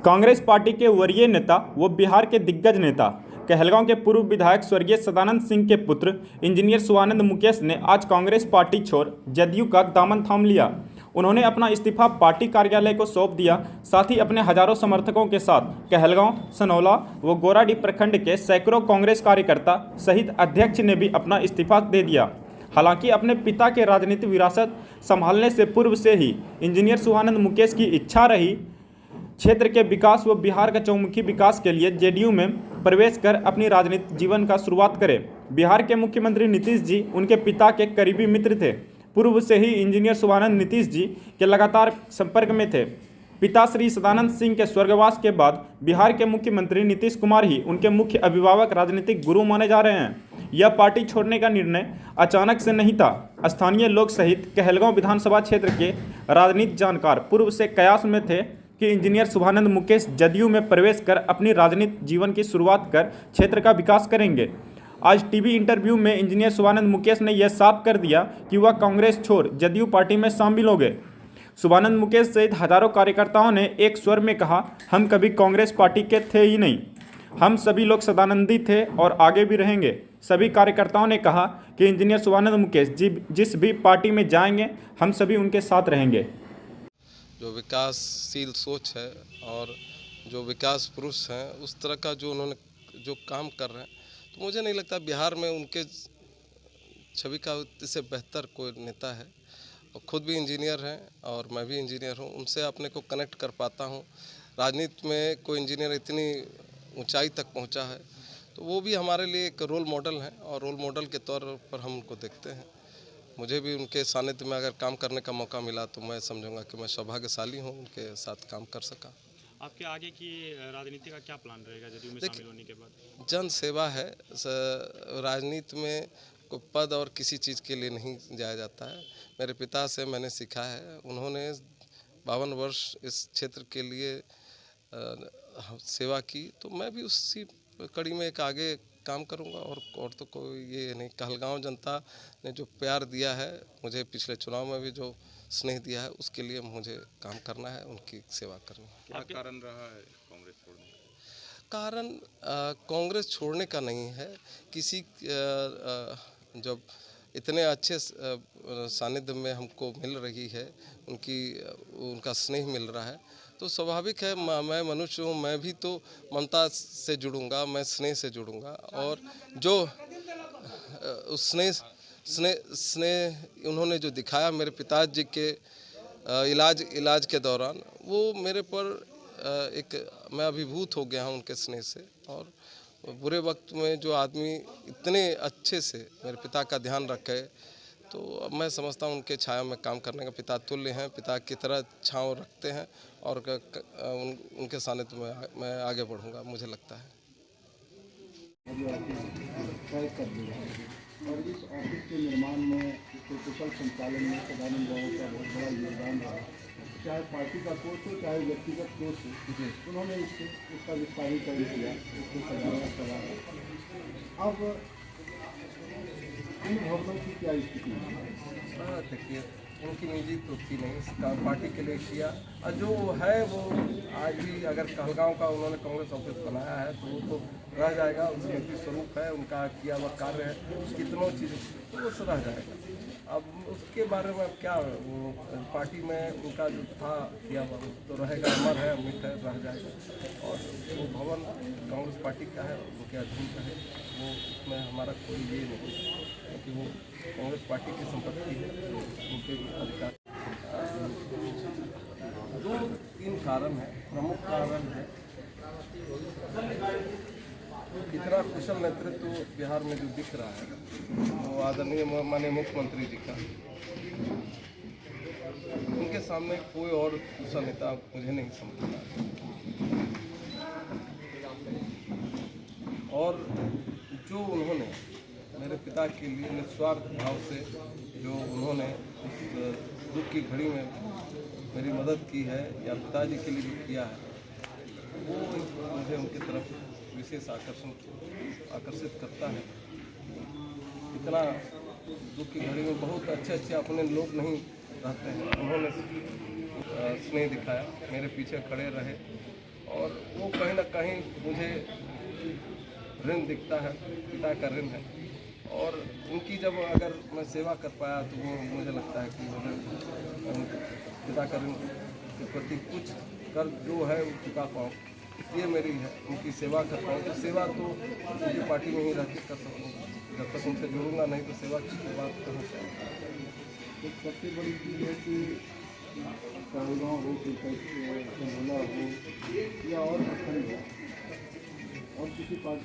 Congress party के वरीय नेता व बिहार के दिग्गज नेता कहलगांव के पूर्व विधायक स्वर्गीय सदानंद सिंह के पुत्र इंजीनियर शिवानंद मुकेश ने आज कांग्रेस पार्टी छोड़ जदयू का दामन थाम लिया। उन्होंने अपना इस्तीफा पार्टी कार्यालय को सौंप दिया। साथ ही अपने हजारों समर्थकों के साथ कहलगांव, सनौला व गोराडीह प्रखंड के सैकड़ों कांग्रेस कार्यकर्ता सहित अध्यक्ष ने भी अपना इस्तीफा दे दिया। हालांकि अपने पिता के राजनीतिक विरासत संभालने से पूर्व से ही इंजीनियर शिवानंद मुकेश की इच्छा रही क्षेत्र के विकास व बिहार का चहुमुखी विकास के लिए जेडीयू में प्रवेश कर अपनी राजनीतिक जीवन का शुरुआत करें। बिहार के मुख्यमंत्री नीतीश जी उनके पिता के करीबी मित्र थे। पूर्व से ही इंजीनियर शिवानंद नीतीश जी के लगातार संपर्क में थे। पिता श्री सदानंद सिंह के स्वर्गवास के बाद बिहार के मुख्यमंत्री नीतीश कुमार ही उनके मुख्य अभिभावक राजनीतिक गुरु माने जा रहे हैं। यह पार्टी छोड़ने का निर्णय अचानक से नहीं था। स्थानीय लोग सहित कहलगांव विधानसभा क्षेत्र के राजनीतिक जानकार पूर्व से कयास में थे कि इंजीनियर शिवानंद मुकेश जदयू में प्रवेश कर अपनी राजनीतिक जीवन की शुरुआत कर क्षेत्र का विकास करेंगे। आज टीवी इंटरव्यू में इंजीनियर शिवानंद मुकेश ने यह साफ कर दिया कि वह कांग्रेस छोड़ जदयू पार्टी में शामिल हो गए। शिवानंद मुकेश सहित हजारों कार्यकर्ताओं ने एक स्वर में कहा, हम कभी कांग्रेस पार्टी के थे ही नहीं, हम सभी लोग सदानंदी थे और आगे भी रहेंगे। सभी कार्यकर्ताओं ने कहा कि इंजीनियर शिवानंद मुकेश जिस भी पार्टी में जाएंगे हम सभी उनके साथ रहेंगे। जो विकासशील सोच है और जो विकास पुरुष हैं उस तरह का जो उन्होंने जो काम कर रहे हैं, तो मुझे नहीं लगता बिहार में उनके छवि का इससे बेहतर कोई नेता है। और खुद भी इंजीनियर हैं और मैं भी इंजीनियर हूं, उनसे अपने को कनेक्ट कर पाता हूं। राजनीति में कोई इंजीनियर इतनी ऊंचाई तक पहुंचा है तो वो भी हमारे लिए एक रोल मॉडल हैं और रोल मॉडल के तौर पर हम उनको देखते हैं। मुझे भी उनके सानिध्य में अगर काम करने का मौका मिला तो मैं समझूंगा कि मैं सौभाग्यशाली हूं उनके साथ काम कर सका। आपके आगे की राजनीति का क्या प्लान रहेगा जदयू में शामिल होने के बाद? जन सेवा है। राजनीति में कोई पद और किसी चीज़ के लिए नहीं जाया जाता है। मेरे पिता से मैंने सीखा है, उन्होंने 52 वर्ष इस क्षेत्र के लिए सेवा की, तो मैं भी उसी कड़ी में एक आगे काम करूंगा। और तो कोई ये नहीं। कहलगांव जनता ने जो प्यार दिया है मुझे, पिछले चुनाव में भी जो स्नेह दिया है, उसके लिए मुझे काम करना है, उनकी सेवा करनी है। क्या कारण रहा है कांग्रेस छोड़ने का? कारण कांग्रेस छोड़ने का नहीं है। किसी जब इतने अच्छे सानिध्य में हमको मिल रही है, उनका स्नेह मिल रहा है, तो स्वाभाविक है मैं मनुष्य हूँ, मैं भी तो ममता से जुड़ूंगा, मैं स्नेह से जुड़ूंगा। और जो उस स्नेह उन्होंने जो दिखाया मेरे पिताजी के इलाज के दौरान, वो मेरे पर मैं अभिभूत हो गया हूँ उनके स्नेह से। और बुरे वक्त में जो आदमी इतने अच्छे से मेरे पिता का ध्यान रखे, तो अब मैं समझता हूँ उनके छाया में काम करने का पिता तुल्य हैं, पिता की तरह छाँव रखते हैं और उनके सानिध्य में मैं आगे बढ़ूँगा, मुझे लगता है। और इस ऑफिस के निर्माण में, इसके कुशल संचालन में सदानंद बाबू का बहुत बड़ा योगदान रहा। चाहे पार्टी का कोष हो, चाहे व्यक्तिगत कोष हो, उन्होंने इसका विस्तारीकरण किया, इसको सजाया सवारा। अब इन भवनों की क्या स्थिति है? देखिए, उनकी निजी तो थी नहीं, इसका पार्टी के लिए किया। और जो है वो आज भी अगर कहलगांव का उन्होंने कांग्रेस ऑफिस बनाया है तो वो तो रह जाएगा। स्मृति स्वरूप है, उनका किया हुआ कार्य है, कितनों चीज़ तो वो रह जाएगा। अब उसके बारे में अब क्या, वो पार्टी में उनका जो था किया हुआ तो रहेगा, अमर है, अमिट है, रह जाएगा। और वो भवन कांग्रेस पार्टी का है, उनके अधीन का है, वो उसमें हमारा कोई ये नहीं, क्योंकि वो कांग्रेस पार्टी की संपत्ति है, उनके अधिकार। 2-3 कारण है। प्रमुख कारण है इतना कुशल नेतृत्व बिहार में जो दिख रहा है वो आदरणीय माननीय मुख्यमंत्री जी का। उनके सामने कोई और कुशल नेता मुझे नहीं समझता। और जो उन्होंने मेरे पिता के लिए निस्वार्थ भाव से जो उन्होंने इस दुख की घड़ी में मेरी मदद की है या पिताजी के लिए भी किया है, वो मुझे उनकी तरफ विशेष आकर्षित करता है। इतना दुख की घड़ी में बहुत अच्छे अपने लोग नहीं रहते हैं, उन्होंने स्नेह दिखाया, मेरे पीछे खड़े रहे और वो कहीं ना कहीं मुझे ऋण दिखता है, पिता का ऋण है। और उनकी जब अगर मैं सेवा कर पाया तो वो मुझे लगता है कि मैं पिता का ऋण के प्रति कुछ कर्ज जो है वो चुका पाऊँ, इसलिए मेरी है उनकी सेवा कर पाऊँ। तो सेवा तो उनकी पार्टी में ही रह के कर सकूँगा, जब तक उनसे जुड़ूंगा नहीं तो सेवा की बात कहाँ से आएगी। तो सबसे बड़ी चीज़ है कि कहलगाँव हो कि संभला हो या और प्रखंड हो और किसी पार्टी